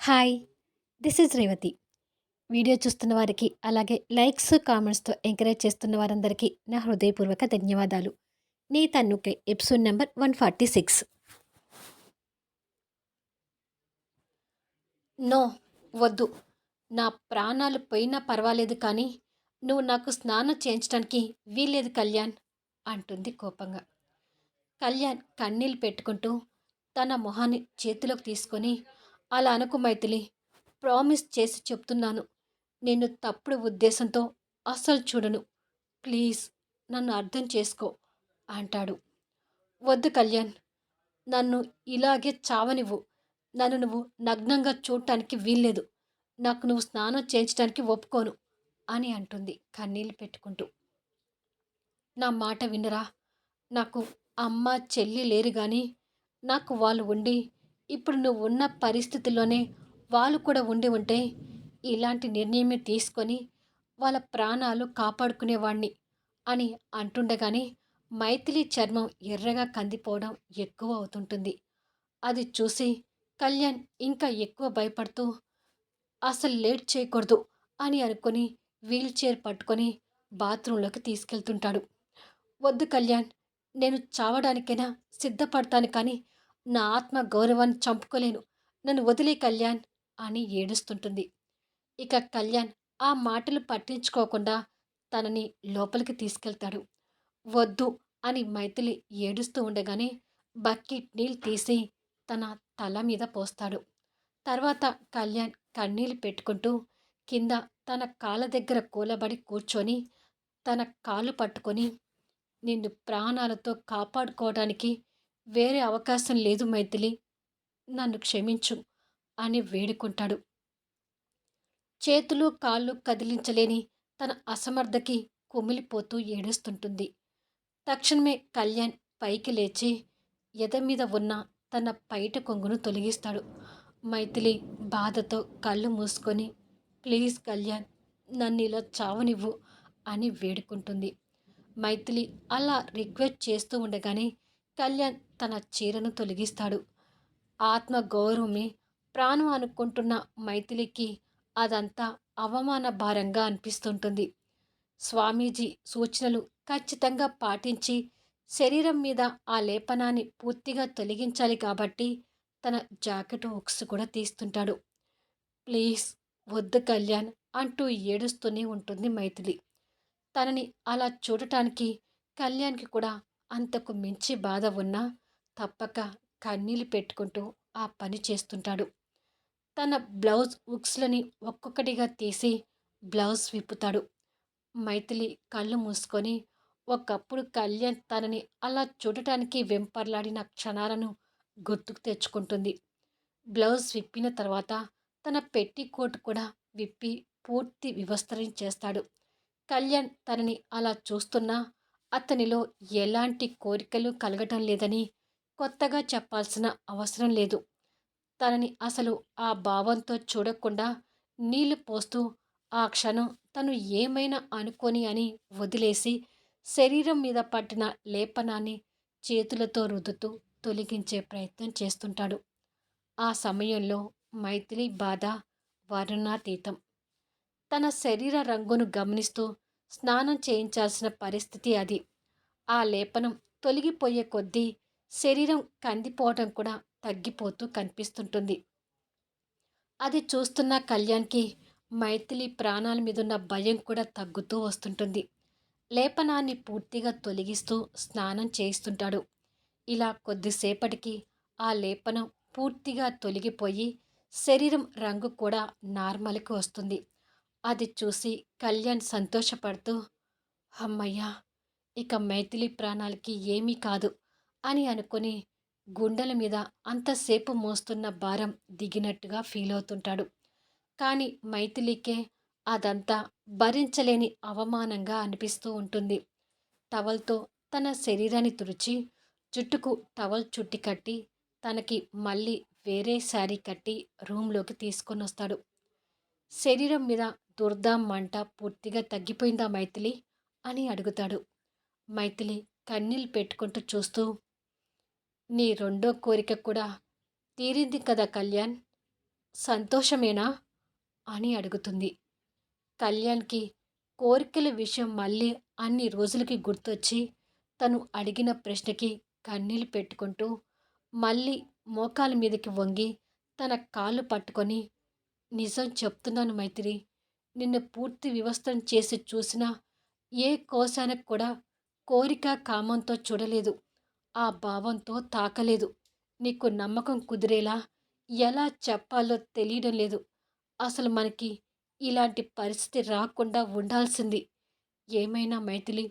Hi! This is Revathi. Video చూస్తున్న వారికి, అలాగే లైక్స్, కామెంట్స్‌తో ఎంకరేజ్ చేస్తున్న వారందరికీ నా హృదయపూర్వక ధన్యవాదాలు. నీ తన్నుకే ఎపిసోడ్ నంబర్ 146. నో, వద్దు. నా ప్రాణాలు పోయినా పర్వాలేదు కానీ, నువ్వు నాకు స్నానం చేయించడానికి వీల్లేదు కళ్యాణ్ అంటుంది కోపంగా. కళ్యాణ్ కన్నీళ్ళు పెట్టుకుంటూ తన మొహాన్ని చేతిలోకి తీసుకొని, అలా అనకు మైథిలి. ప్రామిస్ చేసి చెప్తున్నాను. నేను తప్పుడు ఉద్దేశంతో అస్సలు చూడను. ప్లీజ్ నన్ను అర్థం చేసుకో అంటాడు. వద్దు కళ్యాణ్. నన్ను ఇలాగే చావనివ్వు. నన్ను నువ్వు నగ్నంగా చూడటానికి వీల్లేదు. నాకు నువ్వు స్నానం చేయించడానికి ఒప్పుకోను అని అంటుంది కన్నీళ్ళు పెట్టుకుంటూ. నా మాట వినరా? నాకు అమ్మ, చెల్లి లేరు గాని నాకు వాళ్ళు ఉండి, ఇప్పుడు నువ్వు ఉన్న పరిస్థితిలోనే వాళ్ళు కూడా ఉండి ఉంటే ఇలాంటి నిర్ణయమే తీసుకొని వాళ్ళ ప్రాణాలు కాపాడుకునేవాణ్ణి అని అంటుండగానే మైథిలి చర్మం ఎర్రగా కందిపోవడం ఎక్కువ అవుతుంటుంది. అది చూసి కళ్యాణ్ ఇంకా ఎక్కువ భయపడుతూ అసలు లేట్ చేయకూడదు అని అనుకొని వీల్ చైర్ పట్టుకొని బాత్రూంలోకి తీసుకెళ్తుంటాడు. వద్దు కళ్యాణ్. నేను చావడానికైనా సిద్ధపడతాను కానీ నా ఆత్మ గౌరవాన్ని చంపుకోలేను. నన్ను వదిలే కళ్యాణ్ అని ఏడుస్తుంటుంది. ఇక కళ్యాణ్ ఆ మాటలు పట్టించుకోకుండా తనని లోపలికి తీసుకెళ్తాడు. వద్దు అని మైథిలి ఏడుస్తూ ఉండగానే బకెట్ నీళ్ళు తీసి తన తల మీద పోస్తాడు. తర్వాత కళ్యాణ్ కన్నీళ్ళు పెట్టుకుంటూ కింద తన కాళ్ళ దగ్గర కూలబడి కూర్చొని తన కాళ్ళు పట్టుకొని, నిన్ను ప్రాణాలతో కాపాడుకోవడానికి వేరే అవకాశం లేదు మైథిలి. నన్ను క్షమించు అని వేడుకుంటాడు. చేతులు కాళ్ళు కదిలించలేని తన అసమర్థకి కుమిలిపోతూ ఏడుస్తుంటుంది. తక్షణమే కళ్యాణ్ పైకి లేచి ఎద మీద ఉన్న తన పైట కొంగును తొలగిస్తాడు. మైథిలి బాధతో కళ్ళు మూసుకొని, ప్లీజ్ కళ్యాణ్, నన్ను ఇలా చావనివ్వు అని వేడుకుంటుంది. మైథిలి అలా రిక్వెస్ట్ చేస్తూ ఉండగానే కళ్యాణ్ తన చీరను తొలగిస్తాడు. ఆత్మ గౌరవమే ప్రాణం అనుకుంటున్న మైథిలికి అదంతా అవమాన భారంగా అనిపిస్తుంటుంది. స్వామీజీ సూచనలు ఖచ్చితంగా పాటించి శరీరం మీద ఆ లేపనాన్ని పూర్తిగా తొలగించాలి కాబట్టి తన జాకెట్ హుక్స్ కూడా తీస్తుంటాడు. ప్లీజ్ వద్దు కళ్యాణ్ అంటూ ఏడుస్తూనే ఉంటుంది మైథిలి. తనని అలా చూడటానికి కళ్యాణ్కి కూడా అంతకు మించి బాధ ఉన్నా తప్పక కన్నీళ్ళు పెట్టుకుంటూ ఆ పని చేస్తుంటాడు. తన బ్లౌజ్ హుక్స్లని ఒక్కొక్కటిగా తీసి బ్లౌజ్ విప్పుతాడు. మైథిలి కళ్ళు మూసుకొని ఒకప్పుడు కళ్యాణ్ తనని అలా చూడటానికి వెంపర్లాడిన క్షణాలను గుర్తుకు తెచ్చుకుంటుంది. బ్లౌజ్ విప్పిన తర్వాత తన పెట్టికోట్ కూడా విప్పి పూర్తి వివస్త్రించేస్తాడు. కళ్యాణ్ తనని అలా చూస్తున్నా అతనిలో ఎలాంటి కోరికలు కలగటం లేదని కొత్తగా చెప్పాల్సిన అవసరం లేదు. తనని అసలు ఆ భావంతో చూడకుండా నీళ్లు పోస్తూ ఆ క్షణం తను ఏమైనా అనుకొని అని వదిలేసి శరీరం మీద పట్టిన లేపనాన్ని చేతులతో రుద్దుతూ తొలగించే ప్రయత్నం చేస్తుంటాడు. ఆ సమయంలో మైథిలి బాధ వర్ణనాతీతం. తన శరీర రంగును గమనిస్తూ స్నానం చేయించాల్సిన పరిస్థితి అది. ఆ లేపనం తొలగిపోయే కొద్దీ శరీరం కందిపోవడం కూడా తగ్గిపోతూ కనిపిస్తుంటుంది. అది చూస్తున్న కళ్యాణ్కి మైథిలి ప్రాణాల మీదున్న భయం కూడా తగ్గుతూ వస్తుంటుంది. లేపనాన్ని పూర్తిగా తొలగిస్తూ స్నానం చేయిస్తుంటాడు. ఇలా కొద్దిసేపటికి ఆ లేపనం పూర్తిగా తొలగిపోయి శరీరం రంగు కూడా నార్మల్కి వస్తుంది. అది చూసి కళ్యాణ్ సంతోషపడుతూ, అమ్మయ్యా, ఇక మైథిలి ప్రాణాలకి ఏమీ కాదు అని అనుకుని గుండెల మీద అంతసేపు మోస్తున్న భారం దిగినట్టుగా ఫీల్ అవుతుంటాడు. కానీ మైథిలికే అదంతా భరించలేని అవమానంగా అనిపిస్తూ ఉంటుంది. టవల్తో తన శరీరాన్ని తుడిచి జుట్టుకు టవల్ చుట్టి కట్టి తనకి మళ్ళీ వేరే శారీ కట్టి రూమ్లోకి తీసుకొని వస్తాడు. శరీరం మీద దుర్ద, మంట పూర్తిగా తగ్గిపోయిందా మైథిలి అని అడుగుతాడు. మైథిలి కన్నీళ్ళు పెట్టుకుంటూ చూస్తూ, నీ రెండో కోరిక కూడా తీరింది కదా కళ్యాణ్. సంతోషమేనా అని అడుగుతుంది. కళ్యాణ్‌కి కోరికల విషయం మళ్ళీ అన్ని రోజులకి గుర్తొచ్చి, తను అడిగిన ప్రశ్నకి కన్నీళ్లు పెట్టుకుంటూ, మళ్ళీ మోకాళ్ళ మీదకి వంగి, తన కాళ్ళు పట్టుకొని, "నిజం చెప్తున్నాను మైథిలి. నిన్ను పూర్తి వివస్త్రం చేసి చూసినా, ఏ కోశానికి కూడా కోరిక, కామంతో చూడలేదు. ఆ భావంతో తాకలేదు. నీకు నమ్మకం కుదిరేలా ఎలా చెప్పాలో తెలియడం లేదు. అసలు మనకి ఇలాంటి పరిస్థితి రాకుండా ఉండాల్సింది. ఏమైనా మైథిలి,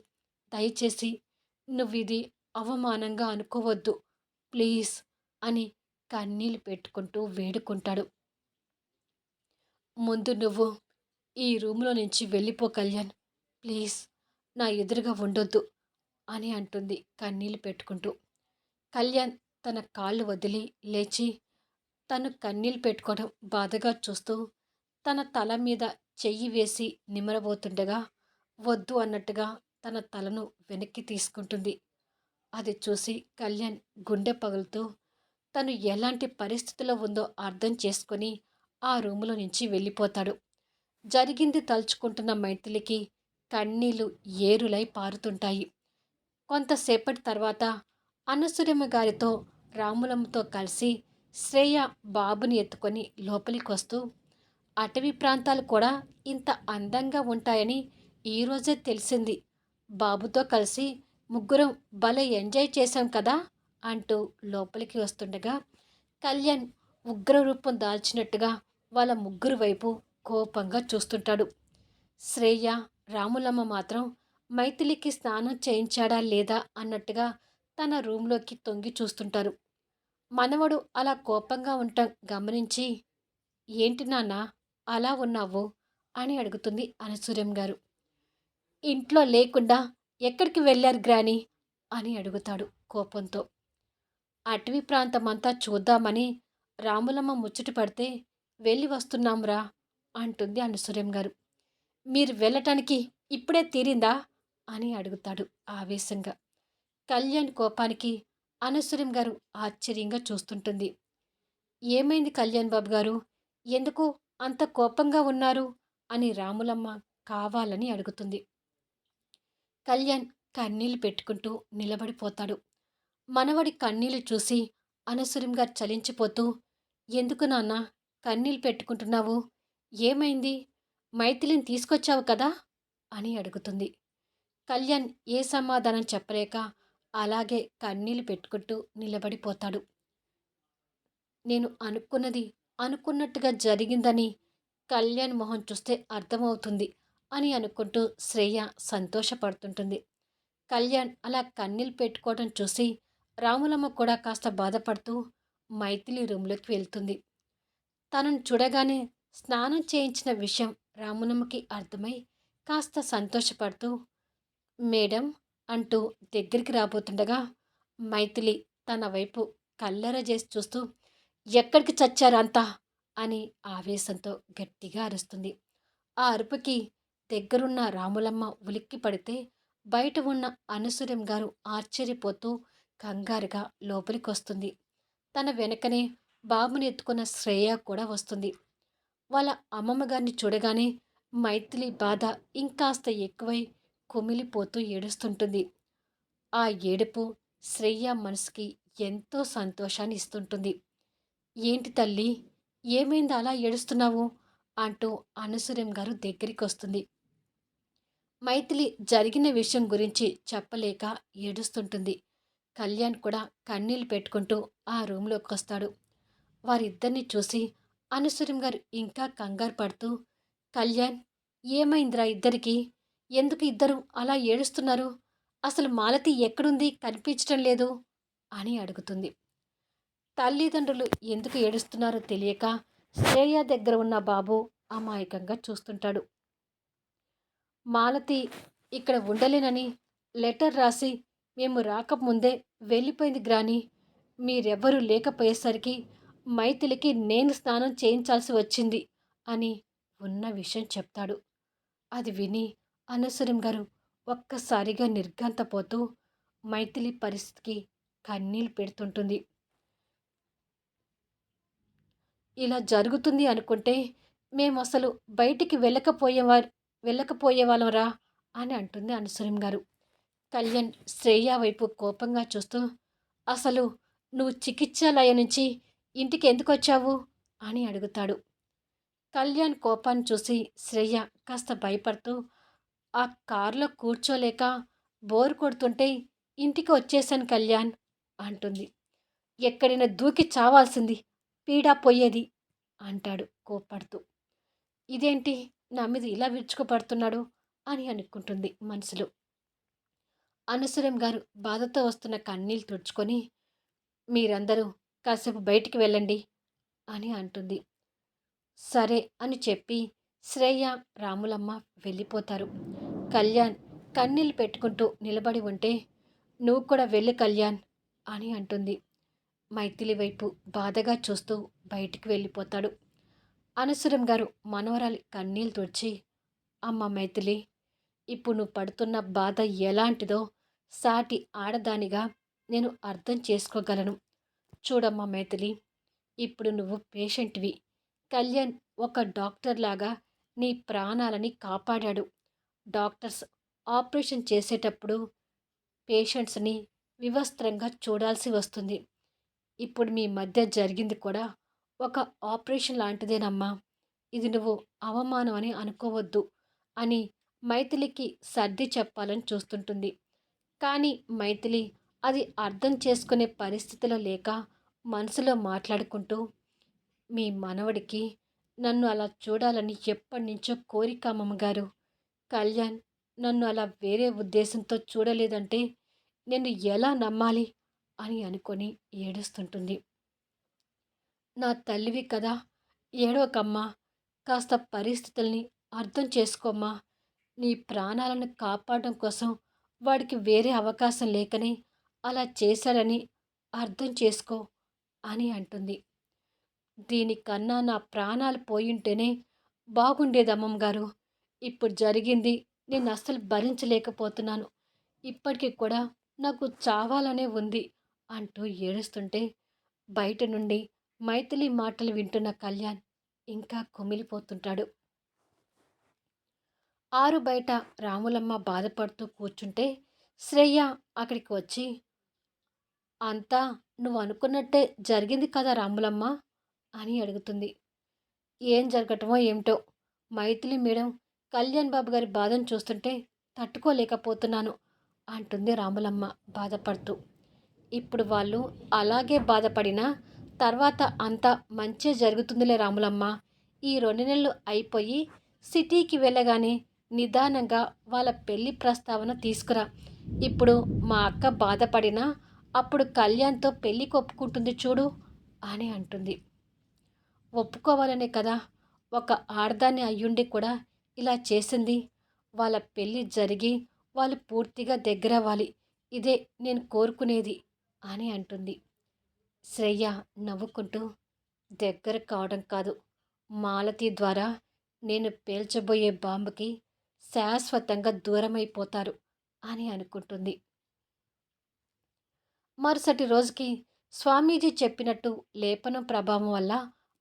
దయచేసి నువ్విది అవమానంగా అనుకోవద్దు. ప్లీజ్" అని కన్నీళ్లు పెట్టుకుంటూ వేడుకుంటాడు. "ముందు నువ్వు ఈ రూమ్‌లో నుంచి వెళ్ళిపో కళ్యాణ్. ప్లీజ్ నా ఎదురుగా ఉండొద్దు" అని అంటుంది కన్నీళ్లు పెట్టుకుంటూ. కళ్యాణ్ తన కాళ్ళు వదిలి లేచి, తను కన్నీళ్లు పెట్టుకోవడం బాధగా చూస్తూ, తన తల మీద చెయ్యి వేసి నిమరబోతుండగా, వద్దు అన్నట్టుగా తన తలను వెనక్కి తీసుకుంటుంది. అది చూసి కళ్యాణ్ గుండె పగులుతూ, తను ఎలాంటి పరిస్థితిలో ఉందో అర్థం చేసుకొని ఆ రూములో నుంచి వెళ్ళిపోతాడు. జరిగింది తలుచుకుంటున్న మైథిలికి కన్నీళ్లు ఏరులై పారుతుంటాయి. కొంతసేపటి తర్వాత అన్నసూరమ్మ గారితో, రాములమ్మతో కలిసి శ్రేయ బాబుని ఎత్తుకొని లోపలికి వస్తూ, "అటవీ ప్రాంతాలు కూడా ఇంత అందంగా ఉంటాయని ఈరోజే తెలిసింది. బాబుతో కలిసి ముగ్గురం భలే ఎంజాయ్ చేశాం కదా" అంటూ లోపలికి వస్తుండగా, కళ్యాణ్ ఉగ్రరూపం దాల్చినట్టుగా వాళ్ళ ముగ్గురు వైపు కోపంగా చూస్తుంటాడు. శ్రేయ, రాములమ్మ మాత్రం మైథిలికి స్నానం చేయించాడా లేదా అన్నట్టుగా తన రూంలోకి తొంగి చూస్తుంటారు. మనవడు అలా కోపంగా ఉండటం గమనించి, "ఏంటి నాన్న అలా ఉన్నావు?" అని అడుగుతుంది అనసూయం గారు. "ఇంట్లో లేకుండా ఎక్కడికి వెళ్ళారు గ్రాని?" అని అడుగుతాడు కోపంతో. "అటవీ ప్రాంతమంతా చూద్దామని రాములమ్మ ముచ్చట పడితే వెళ్ళి వస్తున్నాంరా" అంటుంది అనసూయం గారు. "మీరు వెళ్ళటానికి ఇప్పుడే తీరిందా?" అని అడుగుతాడు ఆవేశంగా. కళ్యాణ్ కోపానికి అనసూయం గారు ఆశ్చర్యంగా చూస్తుంటుంది. "ఏమైంది కళ్యాణ్ బాబు గారు? ఎందుకు అంత కోపంగా ఉన్నారు?" అని రాములమ్మ కావాలని అడుగుతుంది. కళ్యాణ్ కన్నీళ్లు పెట్టుకుంటూ నిలబడిపోతాడు. మనవడి కన్నీళ్లు చూసి అనసూయం గారు చలించిపోతూ, "ఎందుకు నాన్న కన్నీళ్లు పెట్టుకుంటున్నావు? ఏమైంది? మైథిలిని తీసుకొచ్చావు కదా?" అని అడుగుతుంది. కళ్యాణ్ ఏ సమాధానం చెప్పలేక అలాగే కన్నీళ్లు పెట్టుకుంటూ నిలబడిపోతాడు. "నేను అనుకున్నది అనుకున్నట్టుగా జరిగిందని కళ్యాణ్ మొహం చూస్తే అర్థమవుతుంది" అని అనుకుంటూ శ్రేయ సంతోషపడుతుంటుంది. కళ్యాణ్ అలా కన్నీళ్లు పెట్టుకోవడం చూసి రాములమ్మ కూడా కాస్త బాధపడుతూ మైథిలి రూంలోకి వెళ్తుంది. తనను చూడగానే స్నానం చేయించిన విషయం రాములమ్మకి అర్థమై కాస్త సంతోషపడుతూ, "మేడం" అంటూ దగ్గరికి రాబోతుండగా, మైథిలి తన వైపు కళ్ళెర్ర చేసి చూస్తూ, "ఎక్కడికి చచ్చారు అంతా?" అని ఆవేశంతో గట్టిగా అరుస్తుంది. ఆ అరుపుకి దగ్గరున్న రాములమ్మ ఉలిక్కి పడితే, బయట ఉన్న అనసూయం గారు ఆశ్చర్యపోతూ కంగారుగా లోపలికొస్తుంది. తన వెనకనే బాబుని ఎత్తుకున్న శ్రేయ కూడా వస్తుంది. వాళ్ళ అమ్మమ్మ గారిని చూడగానే మైథిలి బాధ ఇంకాస్త ఎక్కువై కుమిలిపోతూ ఏడుస్తుంటుంది. ఆ ఏడుపు శ్రేయ మనసుకి ఎంతో సంతోషాన్ని ఇస్తుంటుంది. "ఏంటి తల్లి, ఏమైంది అలా ఏడుస్తున్నావు?" అంటూ అనసూయం గారు దగ్గరికి వస్తుంది. మైథిలి జరిగిన విషయం గురించి చెప్పలేక ఏడుస్తుంటుంది. కళ్యాణ్ కూడా కన్నీళ్లు పెట్టుకుంటూ ఆ రూంలోకి వస్తాడు. వారిద్దరిని చూసి అనసూయం గారు ఇంకా కంగారు పడుతూ, "కళ్యాణ్, ఏమైందిరా ఇద్దరికి? ఎందుకు ఇద్దరు అలా ఏడుస్తున్నారు? అసలు మాలతి ఎక్కడుంది, కనిపించటం లేదు" అని అడుగుతుంది. తల్లిదండ్రులు ఎందుకు ఏడుస్తున్నారో తెలియక శ్రేయ దగ్గర ఉన్న బాబు అమాయకంగా చూస్తుంటాడు. "మాలతి ఇక్కడ ఉండలేనని లెటర్ రాసి మేము రాకముందే వెళ్ళిపోయింది గ్రాని. మీరెవ్వరూ లేకపోయేసరికి మైథిలికి నేను స్నానం చేయించాల్సి వచ్చింది" అని ఉన్న విషయం చెప్తాడు. అది విని అనసూయం గారు ఒక్కసారిగా నిర్ఘాంతపోతూ మైథిలి పరిస్థితికి కన్నీళ్లు పెడుతుంటుంది. ఇలా జరుగుతుంది అనుకుంటే మేమసలు బయటికి వెళ్ళకపోయేవాళ్ళంరా అని అంటుంది అనసూయం గారు. కళ్యాణ్ శ్రేయ వైపు కోపంగా చూస్తూ, అసలు నువ్వు చికిత్సాలయ నుంచి ఇంటికి ఎందుకొచ్చావు అని అడుగుతాడు. కళ్యాణ్ కోపాన్ని చూసి శ్రేయ కాస్త భయపడుతూ, ఆ కారులో కూర్చోలేక బోర్ కొడుతుంటే ఇంటికి వచ్చేశాను కళ్యాణ్ అంటుంది. ఎక్కడైనా దూకి చావాల్సింది, పీడా పోయేది అంటాడు కోప్పడుతూ. ఇదేంటి నా మీద ఇలా విరుచుకుపడుతున్నాడు అని అనుకుంటుంది మనసులో. అనసూయం గారు బాధతో వస్తున్న కన్నీళ్ళు తుడుచుకొని, మీరందరూ కాసేపు బయటికి వెళ్ళండి అని అంటుంది. సరే అని చెప్పి శ్రేయ, రాములమ్మ వెళ్ళిపోతారు. కళ్యాణ్ కన్నీళ్ళు పెట్టుకుంటూ నిలబడి ఉంటే, నువ్వు కూడా వెళ్ళు కళ్యాణ్ అని అంటుంది. మైథిలి వైపు బాధగా చూస్తూ బయటికి వెళ్ళిపోతాడు. అనసూయం గారు మనవరాలి కన్నీళ్ళు తుడిచి, అమ్మ మైథిలి, ఇప్పుడు నువ్వు పడుతున్న బాధ ఎలాంటిదో సాటి ఆడదానిగా నేను అర్థం చేసుకోగలను. చూడమ్మా మైథిలి, ఇప్పుడు నువ్వు పేషెంట్వి. కళ్యాణ్ ఒక డాక్టర్ లాగా నీ ప్రాణాలని కాపాడాడు. డాక్టర్స్ ఆపరేషన్ చేసేటప్పుడు పేషెంట్స్ని వివస్త్రంగా చూడాల్సి వస్తుంది. ఇప్పుడు మీ మధ్య జరిగింది కూడా ఒక ఆపరేషన్ లాంటిదేనమ్మా. ఇది నువ్వు అవమానం అని అనుకోవద్దు అని మైథిలికి సర్ది చెప్పాలని చూస్తుంటుంది. కానీ మైథిలి అది అర్థం చేసుకునే పరిస్థితిలో లేక మనసులో మాట్లాడుకుంటూ, మీ మనవడికి నన్ను అలా చూడాలని ఎప్పటినుంచో కోరిక అమ్మమ్మగారు. కళ్యాణ్ నన్ను అలా వేరే ఉద్దేశంతో చూడలేదంటే నేను ఎలా నమ్మాలి అని అనుకొని ఏడుస్తుంటుంది. నా తల్లివి కదా, ఏడవకమ్మా, కాస్త పరిస్థితుల్ని అర్థం చేసుకోమ్మా. నీ ప్రాణాలను కాపాడడం కోసం వాడికి వేరే అవకాశం లేకనే అలా చేశాడని అర్థం చేసుకో అని అంటుంది. దీనికన్నా నా ప్రాణాలు పోయుంటేనే బాగుండేది అమ్మమ్మ గారు. ఇప్పుడు జరిగింది నేను అస్సలు భరించలేకపోతున్నాను. ఇప్పటికి కూడా నాకు చావాలనే ఉంది అంటూ ఏడుస్తుంటే బయట నుండి మైథిలి మాటలు వింటున్న కళ్యాణ్ ఇంకా కుమిలిపోతుంటాడు. ఆరు బయట రాములమ్మ బాధపడుతూ కూర్చుంటే శ్రేయ అక్కడికి వచ్చి, అంతా నువ్వు అనుకున్నట్టే జరిగింది కదా రాములమ్మ అని అడుగుతుంది. ఏం జరగటమో ఏమిటో, మైథిలి మేడం కళ్యాణ్ బాబు గారి బాధను చూస్తుంటే తట్టుకోలేకపోతున్నాను అంటుంది రాములమ్మ బాధపడుతూ. ఇప్పుడు వాళ్ళు అలాగే బాధపడినా తర్వాత అంతా మంచే జరుగుతుందిలే రాములమ్మ. ఈ 2 నెలలు అయిపోయి సిటీకి వెళ్ళగానే నిదానంగా వాళ్ళ పెళ్లి ప్రస్తావన తీసుకురా. ఇప్పుడు మా అక్క బాధపడినా అప్పుడు కళ్యాణ్తో పెళ్ళికి ఒప్పుకుంటుంది చూడు అని అంటుంది. ఒప్పుకోవాలనే కదా ఒక ఆడదాన్ని అయ్యుండి కూడా ఇలా చేసింది. వాళ్ళ పెళ్ళి జరిగి వాళ్ళు పూర్తిగా దగ్గరవ్వాలి. ఇదే నేను కోరుకునేది అని అంటుంది. శ్రేయ నవ్వుకుంటూ, దగ్గర కావడం కాదు, మాలతి ద్వారా నేను పేల్చబోయే బాంబుకి శాశ్వతంగా దూరమైపోతారు అని అనుకుంటుంది. మరుసటి రోజుకి స్వామీజీ చెప్పినట్టు లేపనం ప్రభావం వల్ల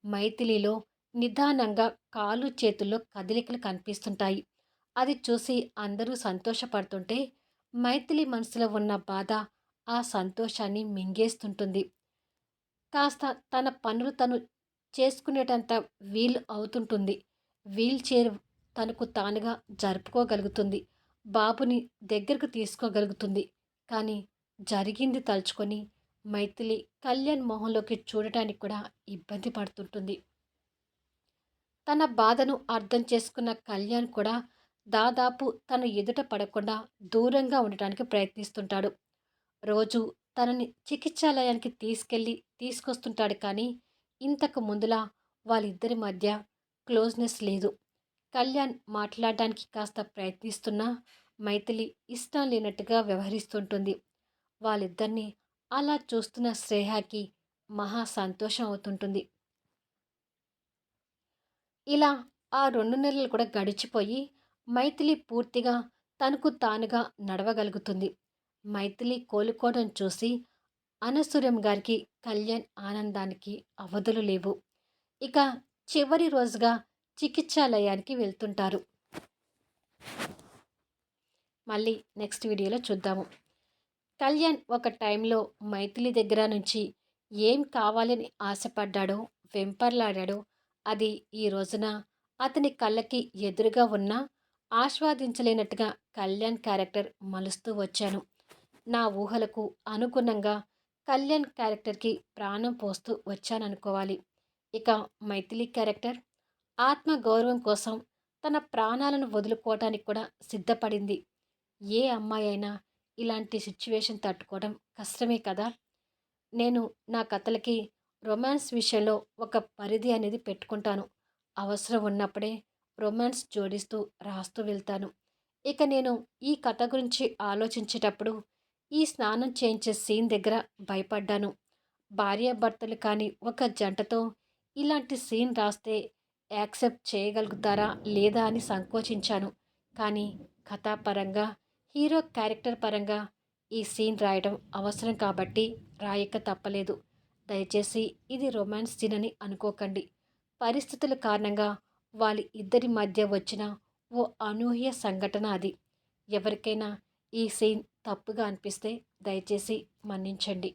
మైథిలిలో నిదానంగా కాలు చేతుల్లో కదలికలు కనిపిస్తుంటాయి. అది చూసి అందరూ సంతోషపడుతుంటే మైథిలి మనసులో ఉన్న బాధ ఆ సంతోషాన్ని మింగేస్తుంటుంది. కాస్త తన పనులు తను చేసుకునేటంత వీలు అవుతుంటుంది. వీల్ చైర్ తనకు తానుగా జరుపుకోగలుగుతుంది. బాబుని దగ్గరకు తీసుకోగలుగుతుంది. కానీ జరిగింది తలుచుకొని మైథిలి కళ్యాణ్ మొహంలోకి చూడటానికి కూడా ఇబ్బంది పడుతుంటుంది. తన బాధను అర్థం చేసుకున్న కళ్యాణ్ కూడా దాదాపు తన ఎదుట పడకుండా దూరంగా ఉండటానికి ప్రయత్నిస్తుంటాడు. రోజు తనని చికిత్సాలయానికి తీసుకొస్తుంటాడు కానీ ఇంతకు ముందులా వాళ్ళిద్దరి మధ్య క్లోజ్నెస్ లేదు. కళ్యాణ్ మాట్లాడడానికి కాస్త ప్రయత్నిస్తున్నా మైథిలి ఇష్టం లేనట్టుగా వ్యవహరిస్తుంటుంది. వాళ్ళిద్దరినీ అలా చూస్తున్న శ్రేయాకి మహా సంతోషం అవుతుంటుంది. ఇలా ఆ 2 నెలలు కూడా గడిచిపోయి మైథిలి పూర్తిగా తనకు తానుగా నడవగలుగుతుంది. మైథిలి కోలుకోవడం చూసి అనసూయం గారికి, కళ్యాణ్ ఆనందానికి అవధులు లేవు. ఇక చివరి రోజుగా చికిత్సాలయానికి వెళ్తుంటారు. మళ్ళీ నెక్స్ట్ వీడియోలో చూద్దాము. కళ్యాణ్ ఒక టైంలో మైథిలి దగ్గర నుంచి ఏం కావాలని ఆశపడ్డాడో, వెంపర్లాడాడో అది ఈ రోజున అతని కళ్ళకి ఎదురుగా ఉన్నా ఆస్వాదించలేనట్టుగా కళ్యాణ్ క్యారెక్టర్ మలుస్తూ వచ్చాను. నా ఊహలకు అనుగుణంగా కళ్యాణ్ క్యారెక్టర్కి ప్రాణం పోస్తూ వచ్చాననుకోవాలి. ఇక మైథిలి క్యారెక్టర్ ఆత్మగౌరవం కోసం తన ప్రాణాలను వదులుకోవటానికి కూడా సిద్ధపడింది. ఏ అమ్మాయి అయినా ఇలాంటి సిచ్యువేషన్ తట్టుకోవడం కష్టమే కదా! నేను నా కథలకి రొమాన్స్ విషయంలో ఒక పరిధి అనేది పెట్టుకుంటాను. అవసరం ఉన్నప్పుడే రొమాన్స్ జోడిస్తూ రాస్తూ వెళ్తాను. ఇక నేను ఈ కథ గురించి ఆలోచించేటప్పుడు ఈ స్నానం చేయించే సీన్ దగ్గర భయపడ్డాను. భార్యాభర్తలు కానీ ఒక జంటతో ఇలాంటి సీన్ రాస్తే యాక్సెప్ట్ చేయగలుగుతారా లేదా అని సంకోచించాను. కానీ కథాపరంగా హీరో క్యారెక్టర్ పరంగా ఈ సీన్ రాయడం అవసరం కాబట్టి రాయక తప్పలేదు. దయచేసి ఇది రొమాన్స్ సీన్ అని అనుకోకండి. పరిస్థితుల కారణంగా వాళ్ళ ఇద్దరి మధ్య వచ్చిన ఓ అనూహ్య సంఘటన అది. ఎవరికైనా ఈ సీన్ తప్పుగా అనిపిస్తే దయచేసి మన్నించండి.